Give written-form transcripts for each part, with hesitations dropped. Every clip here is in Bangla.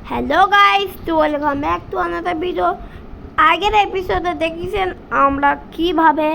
হ্যালো গাইস, তো welcome back to another video. আগের এপিসোডে দেখেছেন আমরা কিভাবে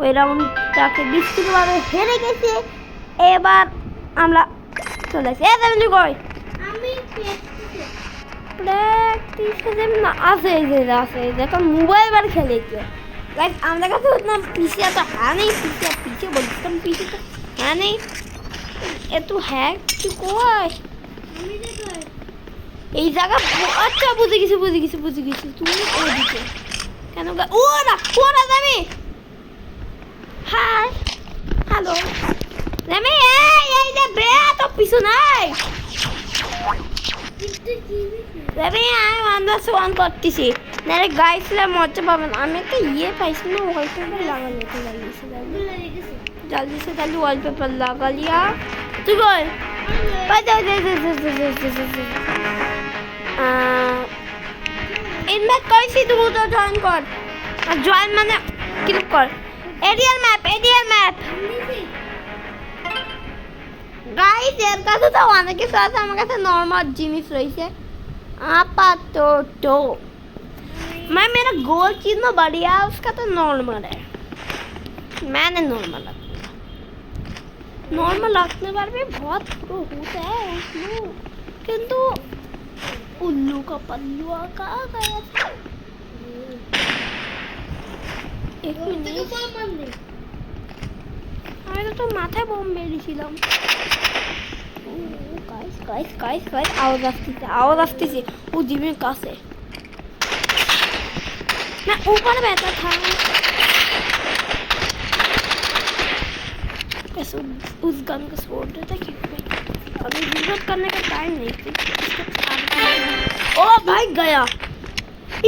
ওই রাউন্ডটাকে বিস্তৃতভাবে হেরে গেছি। এবার আমরা চলে এসেছি। এমনি কই আমি প্র্যাকটিসে যেন না আছে দেখো মোবাইল বার খেলেছে গাইস। আমাদের কাছে উঠলাম পিছিয়ে তো হ্যাঁ নেই, পিছিয়ে বলতাম পিছিয়ে তো হ্যাঁ নেই। একটু হ্যাঁ কি কয় এই জায়গা। আচ্ছা বুঝে গেছি তুমি ওদিকে কেন ওরা যাবে। হাই হ্যালো রেমি, এই যে বে তো পিছু নাই রেমি। আমি আন্দাজ অন করতেছি নাহলে গাইছিলে মজা পাবেন। আমি একটা পাইছি না, ওয়ালপেপার লাগাতে লাগিয়েছি। জলদি से जल्दी वॉलपेपर लगा लिया। तू बोल इनमें कैसी तू तो ज्वाइन कर और ज्वाइन मैंने क्लिक कर। एरियल मैप गाइस এর কাছে তো অনেক কিছু আছে, আমার কাছে নরমাল জিনিস রয়েছে आपातत। मैं मेरा गोल चीज में बढ़िया उसका तो नॉर्मल है। मैंने नॉर्मल रखने पर भी बहुत प्रो होता है उसमें, किंतु उल्लू का पल्लू कहाँ गया था। एक मिनट আমি তো মাথায় বোম মেরেছিলাম। গাইস আওয়াজ আসতেছে ও জিমের কাছে না, ऊपर बैठा था उस गन को छोड़ देता क्यों। अभी रिलोड करने का टाइम नहीं। ओ भाई गया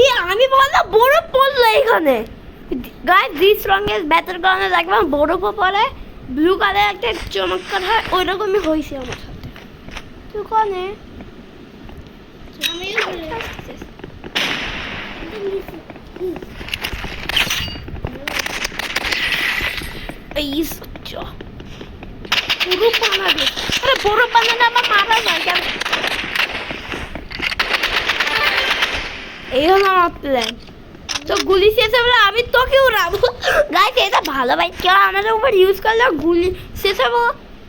ये আমি বললাম বরফ পড়লো এখানে। গাইস দিস স্ট্রংগেস্ট ব্যাটল গ্রাউন্ডে দেখবেন বরফ পড়ে, ব্লু কালার একটা চমৎকার হয়, ওই রকমই হয়েছে আমার সাথে। তুই কোনে পুরো বানাবে। আরে বরফ বানালে আমার মারা যায় কেন? এই হলো আমার প্ল্যান। তো গুলি শেষ হবে আমি তোকে উড়াবো। গাইস এটা ভালো ভাই, কেউ আমাদের উপর ইউজ করলে গুলি শেষ হবে,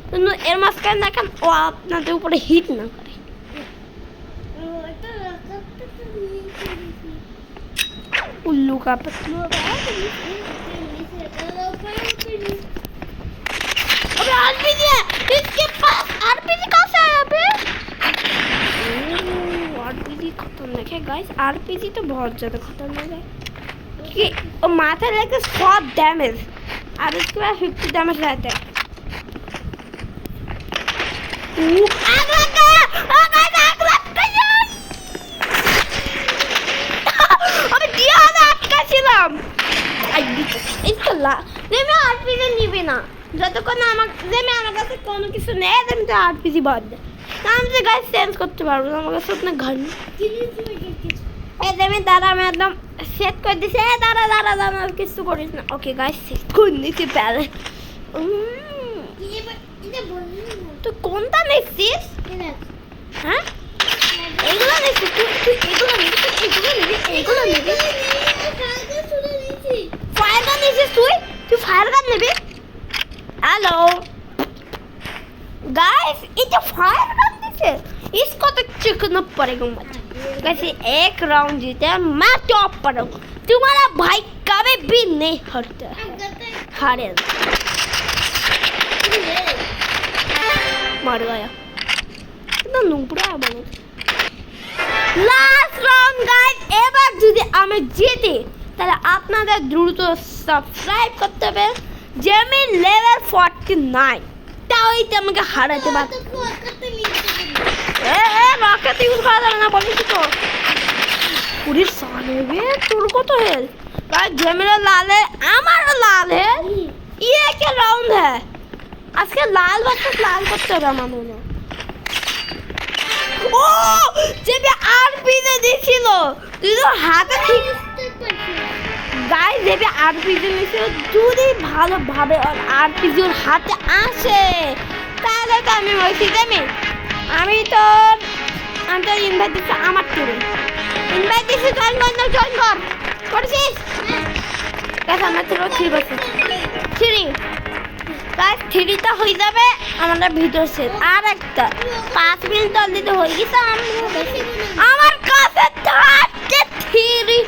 কিন্তু এর মাঝখানে দেখেন ও আপনাদের উপরে হিট না করে। उल्लू का पतलू अबे आरपीजी है इसके पास। आरपीजी कहाँ से आया अबे? आरपीजी खतरनाक है गाइस। आरपीजी तो बहुत ज़्यादा खतरनाक है कि माथा लेके 100 डैमेज और उसके बाद 50 डैमेज रहता है। आग लग गया। अबे दिया ना আটকাছিলাম। আমি আরপিজি নিবি না যতক্ষণ আমার কাছে কোনো কিছু নেই। আমি তো আরপিজি বাদ দে, আমি তো গাইস চেঞ্জ করতে পারবো না, আমার কাছে আপনার ঘর নেই। দাঁড়া আমি একদম সেট করে দিছি। দাঁড়া কিছু করিস না। ওকে গাইস সেট করে নিছি প্যালে। তুই কোনটা নিচ্ছিস? হ্যাঁ এগুলো নিচ্ছিস তুই এগুলো নিবি ফায়ার গান নিচ্ছিস তুই ফায়ার গান নিবি। हेलो गाइस ये जो फायर गन है इसको तो चुकना पड़ेगा मुझे। वैसे एक राउंड जीते मैं टॉप पर हूँ, तुम्हारा भाई कभी भी नहीं हारता हारे। मर गया इतना नुबड़ा बने। लास्ट राउंड गाइस এবার যদি আমি জিতি তাহলে আপনাদের দ্রুত সাবস্ক্রাইব করতে হবে। জেমিন লেভেল 49 তাইতে আমাকে হারাতে পারবে। রকেট ইউজ করা যাবে না বলিস তো। পুরি সালে বে তোর কত হেল ভাই। জেমিনের লাল है আমারও লাল है। ये क्या राउंड है আজকে লাল বাক্স লাল করতে হবে আমার মনে। ও যে আরপিজি দিছিল তুই তো হাতে ঠিক গাইস দেবে। আরপিজি নিছে যদি ভালোভাবে আরপিজি ওর হাতে আসে তাহলে তো আমি বলছি আমি তো ইনভাইট দিচ্ছি আমার তোরে ইনভাইট দিছি জয়েন কর করছিস গাইস আমরা তো 3 বছর 3 গাইস 3টা হয়ে যাবে আমাদের ভিডিও শেষ আর একটা 5 মিনিট অলরেডি হয়ে গেছে আমার কাছে 33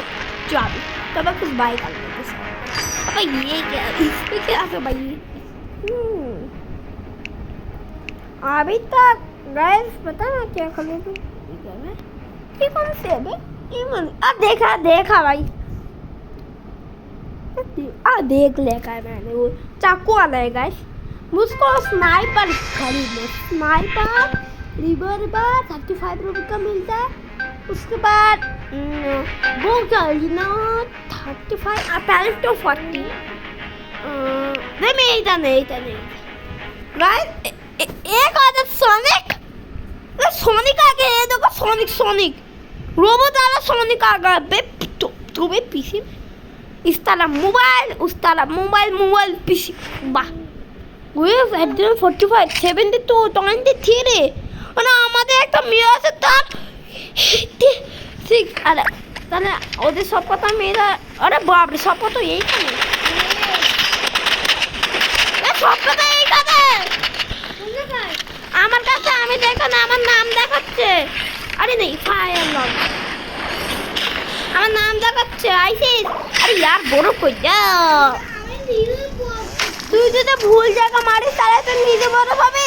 যাবে तब कुछ बाय कर लेते अब ये क्या इसमें क्या है भाई अभी तक गाइस पता ना क्या खोले तो ये कौन से है बे ये मन देखा भाई देख लेगा मैंने वो चाकू वाला है गाइस मुझको स्नाइपर खरीदना स्नाइपर रिवॉल्वर 35 रुपए का मिलता है उसके बाद वो क्या ना 35 पहले तो 40 नहीं गाइस एक आदत सोनिक आ गया ये देखो सोनिक रोबोट वाला सोनिक आ गया बे तो बे पीसी इस तरह मोबाइल पीसी वाह वो एकदम 45 72 23 রে মানে আমাদের একটা মেয়ে আছে তার ঠিক আরে তাহলে ওদের সব কথা মেয়েরা আরে বাপরে সব কথা এইখানে সব কথা এইখানে আমার কাছে আমি দেখো না আমার নাম দেখাচ্ছে আরে নেই ফায়ার লগ আমার নাম দেখাচ্ছে আইসিস আরে यार বড় কই যা তুই যদি ভুল জায়গা মারিস তাহলে তুই নিজে বড় হবে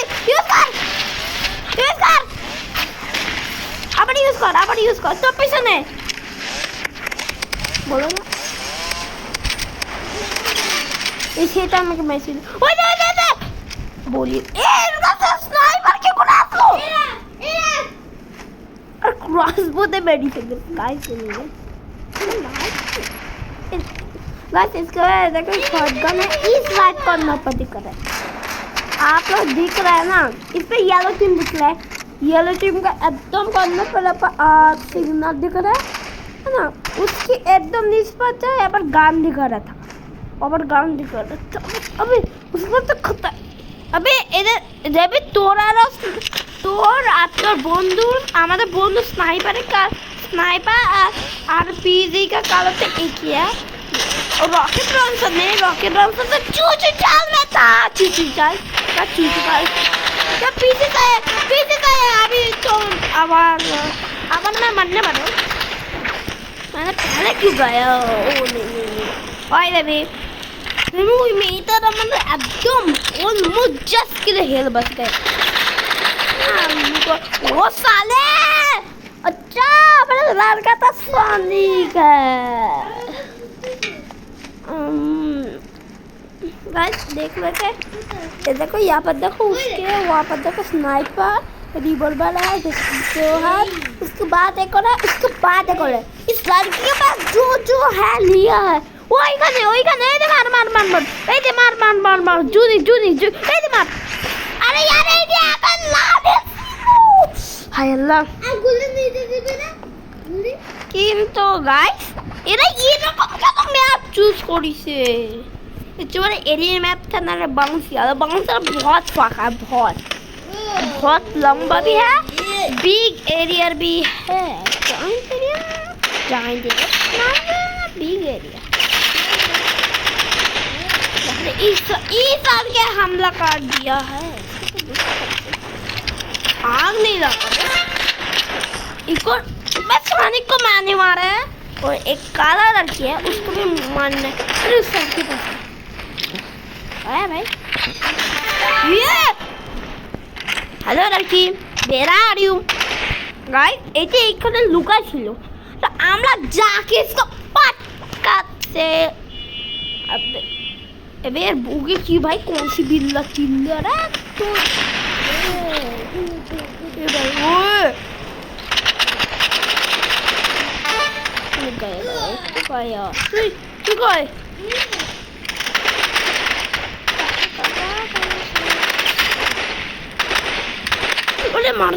ইউজ কর আবার ইউজ কর তো পিছনে বলো না এই সেটা আমাকে মেসেজ ওই দে বলি এর কাছে স্নাইপার কে কোন আসলো আর क्रॉसबो दे मेडी से गाइस सुनिए गाइस इसका देखो शॉटगन है इस राइट करना पड़ती करे आप लोग दिख रहा है ना इस पे येलो टीम दिख रहा है येलो टीम का एकदम कॉर्नर पर सिग्नल दिख रहा है ना उसकी एकदम नीचे पर था यहाँ पर गान दिखा रहा था अबे उसको तो खतर अबे इधर जब তোর আর তোর বন্ধুর আমাদের বন্ধু स्नाइपर আর पीजी का कालते एक ही है और रॉकेट लॉन्चर से चूचू चाल में था चूचू चाल क्या पीछे का है अभी तो अब मैं मरने वाला हूँ मैंने पहले क्यों गया ओ नहीं ओए बेबी वही मेरी तरह मतलब एकदम ऑलमोस्ट जस्ट के लिए हेल बच गए वो साले अच्छा मेरा लड़का था सोनिक गाइस देख लेते ये देखो यहाँ पर देखो उसके वहाँ पर देखो स्नाइपर रिवॉल्वर है जो है उसके बाद एक और है इस लड़की के पास जो है लिया है ওই খানে এই দে মার জুনি এই দে মার আরে यार এই যে এখন লাদে হায় আল্লাহ গুলি নিতে দিবে না গুলি কিন্তু গাইস এরা এরকম কেন ম্যাপ চুজ করিছে এবারে एरिया मैप था ना बाउंसिया बहुत फाका है बहुत लंबा भी है बिग एरिया भी है जाएंगे बिग एरिया इस साल के हमला कर दिया है आग नहीं लगा इसको मैं सोनिक को मारने वाला है और एक काला लड़की है उसको भी मारना है उस सबके पास आया भाई ये हेलो लड़की बेरा आ रही हूँ गाइस ऐसे एक खंडे लुका छिलो तो आमला जाके इसको पटकाते अबे यार बोगे की भाई कौन सी बिल्ला चिल्ला रहा है तो ये भाई ओए गया तू गए बोले मार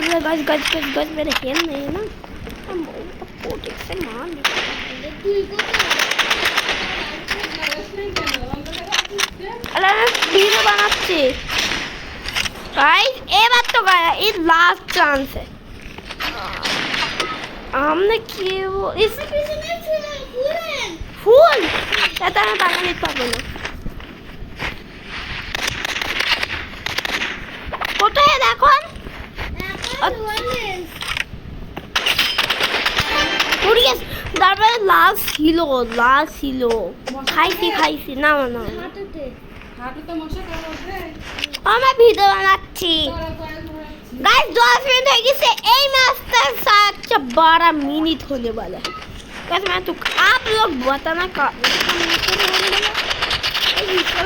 रहा गज मेरे खेल नहीं है ना हम पोटिक से मार अरे वीडियो बनाচ্ছি गाइस এবার তো গায়া এই লাস্ট চান্স है हमने की वो इस फूल कहता है टाका नहीं पाबो ना কোথায় দেখুন উড়ে গেছে তারপরে লাল ছিল খাইছি না না আমি ভিডিও বানাচ্ছি गाइस 10 मिनट हो गए এই ম্যাচটা 12 मिनट होने वाला है गाइस मैं तो आप लोग बताना का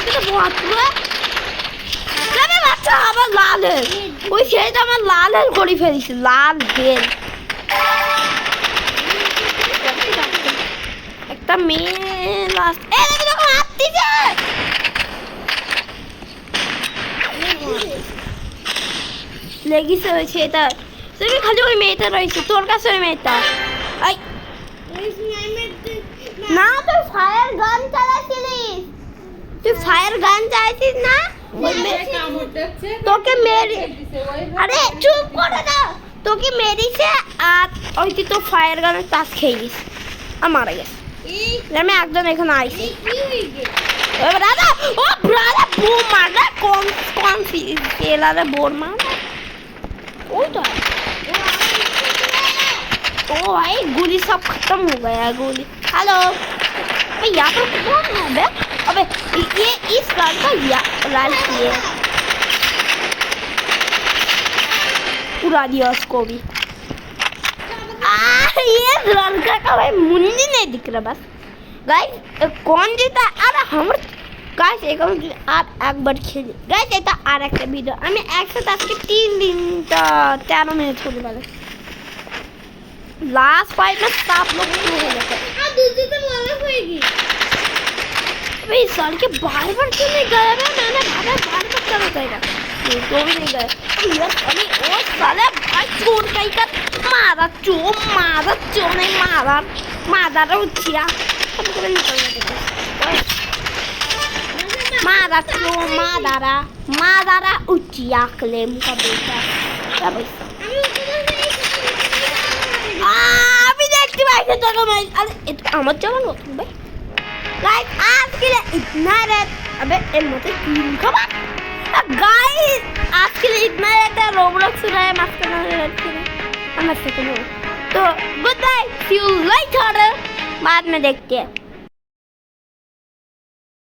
तो बहुत हुआ তবে বাচ্চা আমার লাল ওই সেটা আমার লাল করে ফেলেছে লাল বেল একটা মেয়ে লাস্ট এই দেখো দেখো হাঁটতেছে লেগিছে ওই সেটা তুমি খালি ওই মেয়েটা রয়েছে তোর কাছে ওই মেয়েটা আই না তুই ফায়ার গান চালাচ্ছিলিস না তোকে মেরে আরে চুপ করে দাও তোকে মেরেছে আর ওই তুই তো ফায়ার গানের তাস খেয়ে গেছিস আর মারা গেছে আমি একজন এখানে আইছি দাদা ও ব্রাদা বোম মারলে কম ফেলারে বোর মার ওইটা ओ भाई गोली सब खत्म हो गया गोली हेलो अबे यहाँ पर कौन है बे अबे ये इस कार का लाल है उड़ा दिया उसको भी ये लड़का का भाई मुंडी नहीं दिख रहा बस गाइस कौन जीता अरे हम गाइस एक आप एक बार खेलिए गाइस এটা আর একটা ভিডিও আমি একসাথে আজকে 3 দিনটা 13 মিনিট হতে পারে लास्ट फाइट में सब लोग शुरू हो जाते हैं हाँ दूसरी तो वाला होएगी अबे इस साल के बार क्यों नहीं गया मैंने भागा बार चला जाएगा ये तो भी नहीं गया यार अरे ओ साले भाई छोड़ कहीं का मारा चो नहीं मारा उचिया सब को निकल जाते मारा उचिया क्लेम का बेटा क्या भाई আমি দেখতে পাইছি তোকে ভাই আরে এটা আমার জন্য নতুন ভাই গাইস আজকে इतना रेट अबे এর মধ্যে তিন খাবার गाइस आज के लिए इतना रेट है रोब्लॉक्स रहा है माफ करना रेट हम सेकंड तो goodbye see you later बाद में देखते हैं